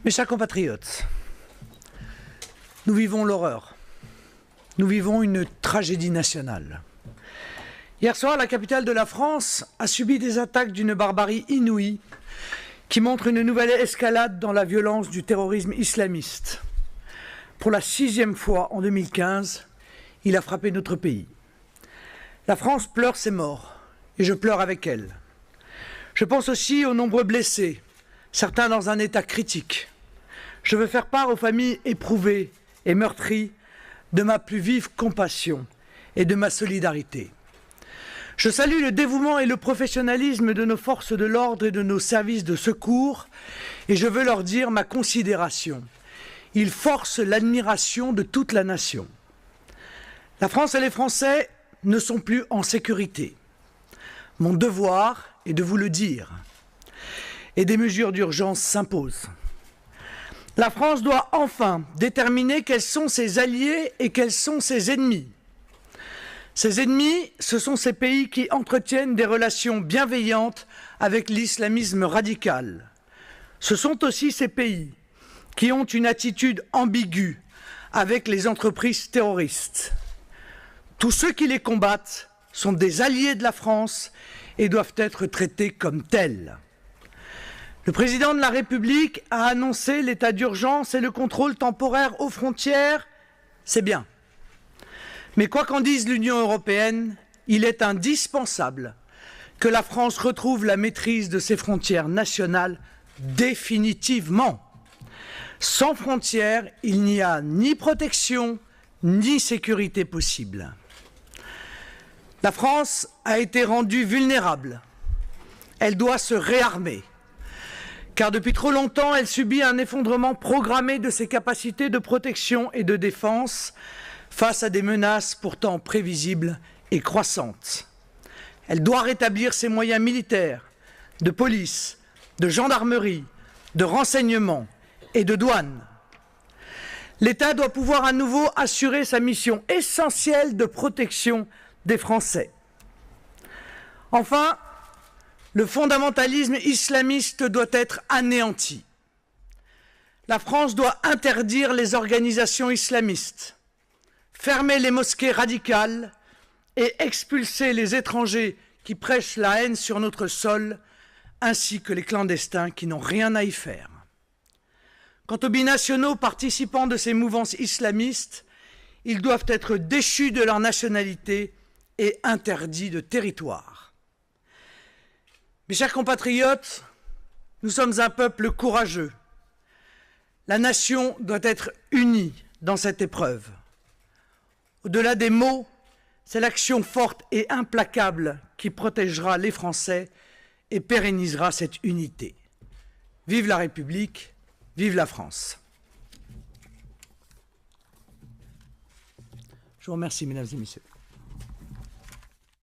Mes chers compatriotes, nous vivons l'horreur. Nous vivons une tragédie nationale. Hier soir, la capitale de la France a subi des attaques d'une barbarie inouïe qui montre une nouvelle escalade dans la violence du terrorisme islamiste. Pour la 6e fois en 2015, il a frappé notre pays. La France pleure ses morts et je pleure avec elle. Je pense aussi aux nombreux blessés, certains dans un état critique. Je veux faire part aux familles éprouvées et meurtries de ma plus vive compassion et de ma solidarité. Je salue le dévouement et le professionnalisme de nos forces de l'ordre et de nos services de secours et je veux leur dire ma considération. Ils forcent l'admiration de toute la nation. La France et les Français ne sont plus en sécurité. Mon devoir est de vous le dire. Et des mesures d'urgence s'imposent. La France doit enfin déterminer quels sont ses alliés et quels sont ses ennemis. Ses ennemis, ce sont ces pays qui entretiennent des relations bienveillantes avec l'islamisme radical. Ce sont aussi ces pays qui ont une attitude ambiguë avec les entreprises terroristes. Tous ceux qui les combattent sont des alliés de la France et doivent être traités comme tels. Le président de la République a annoncé l'état d'urgence et le contrôle temporaire aux frontières, c'est bien. Mais quoi qu'en dise l'Union européenne, il est indispensable que la France retrouve la maîtrise de ses frontières nationales définitivement. Sans frontières, il n'y a ni protection ni sécurité possible. La France a été rendue vulnérable. Elle doit se réarmer. Car depuis trop longtemps, elle subit un effondrement programmé de ses capacités de protection et de défense face à des menaces pourtant prévisibles et croissantes. Elle doit rétablir ses moyens militaires, de police, de gendarmerie, de renseignement et de douane. L'État doit pouvoir à nouveau assurer sa mission essentielle de protection des Français. Enfin, le fondamentalisme islamiste doit être anéanti. La France doit interdire les organisations islamistes, fermer les mosquées radicales et expulser les étrangers qui prêchent la haine sur notre sol, ainsi que les clandestins qui n'ont rien à y faire. Quant aux binationaux participants de ces mouvances islamistes, ils doivent être déchus de leur nationalité et interdits de territoire. Mes chers compatriotes, nous sommes un peuple courageux. La nation doit être unie dans cette épreuve. Au-delà des mots, c'est l'action forte et implacable qui protégera les Français et pérennisera cette unité. Vive la République, vive la France. Je vous remercie, mesdames et messieurs.